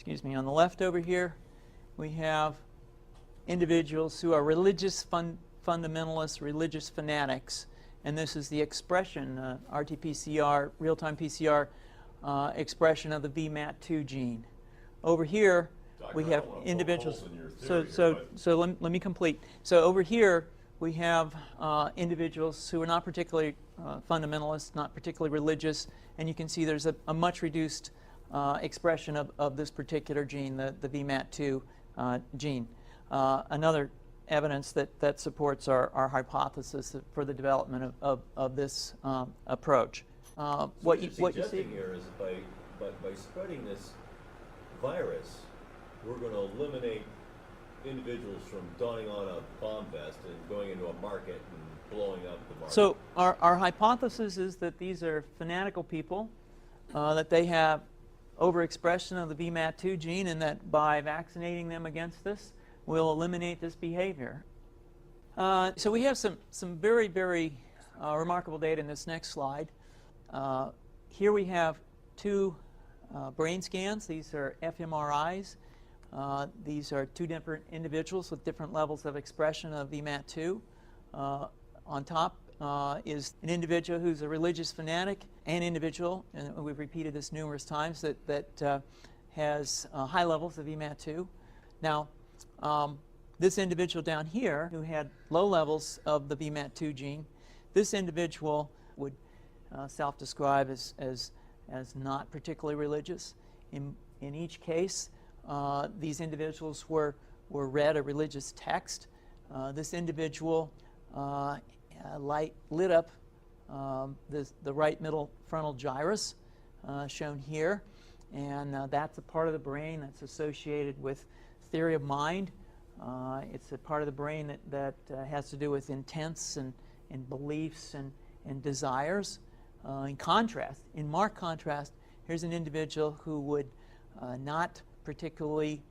excuse me, on the left over here, we have individuals who are religious fundamentalists, religious fanatics, and this is the expression, RT-PCR, real-time PCR expression of the VMAT2 gene. Over here, we have individuals. So let me complete. So over here, we have individuals who are not particularly fundamentalist, not particularly religious, and you can see there's a much reduced expression of this particular gene, the VMAT2 gene. Another evidence that supports our hypothesis for the development of this approach. What you're suggesting here is by spreading this virus, we're going to eliminate individuals from donning on a bomb vest and going into a market and blowing up the market. So our hypothesis is that these are fanatical people, that they have overexpression of the VMAT2 gene, and that by vaccinating them against this, we'll eliminate this behavior. So we have some very, very remarkable data in this next slide. Here we have two brain scans. These are fMRIs. These are two different individuals with different levels of expression of VMAT2. On top is an individual who's a religious fanatic, an individual, and we've repeated this numerous times, that has high levels of VMAT2. Now, this individual down here who had low levels of the VMAT2 gene, this individual would self-describe as not particularly religious. In each case, these individuals were read a religious text. This individual lit up the right middle frontal gyrus, shown here, and that's a part of the brain that's associated with theory of mind. It's a part of the brain that has to do with intents and beliefs and desires. In marked contrast, here's an individual who would not particularly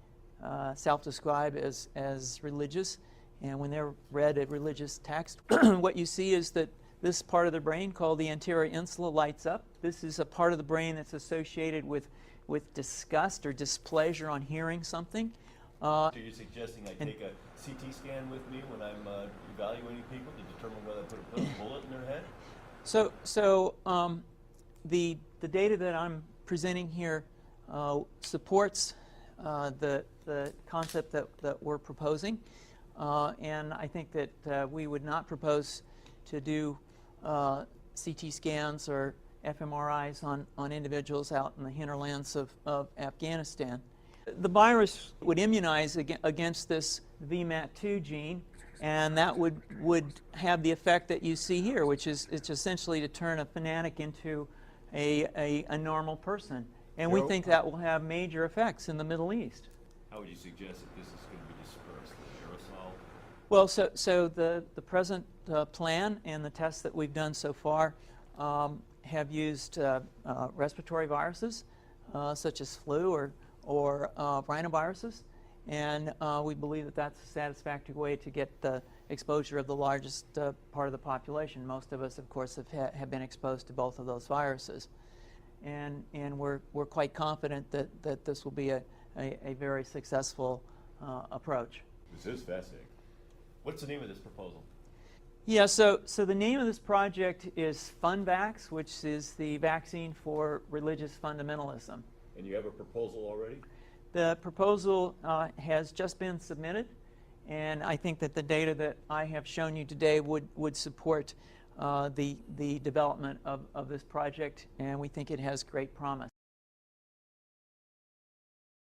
self-describe as religious, and when they're read a religious text, what you see is that this part of the brain called the anterior insula lights up. This is a part of the brain that's associated with disgust or displeasure on hearing something. So you're suggesting I take a CT scan with me when I'm evaluating people to determine whether I put a bullet in their head? So the data that I'm presenting here supports the concept that we're proposing, and I think that we would not propose to do CT scans or fMRIs on individuals out in the hinterlands of Afghanistan. The virus would immunize against this VMAT2 gene, and that would have the effect that you see here, which is it's essentially to turn a fanatic into a normal person. And we think that will have major effects in the Middle East. How would you suggest that this is going to be dispersed, the aerosol? Well, so the present plan and the tests that we've done so far have used respiratory viruses, such as flu or rhinoviruses, and we believe that that's a satisfactory way to get the exposure of the largest part of the population. Most of us, of course, have been exposed to both of those viruses, and we're quite confident that this will be a very successful approach. This is fascinating. What's the name of this proposal? Yeah, so the name of this project is Funvax, which is the vaccine for religious fundamentalism. And you have a proposal already? The proposal has just been submitted, and I think that the data that I have shown you today would support the development of this project, and we think it has great promise.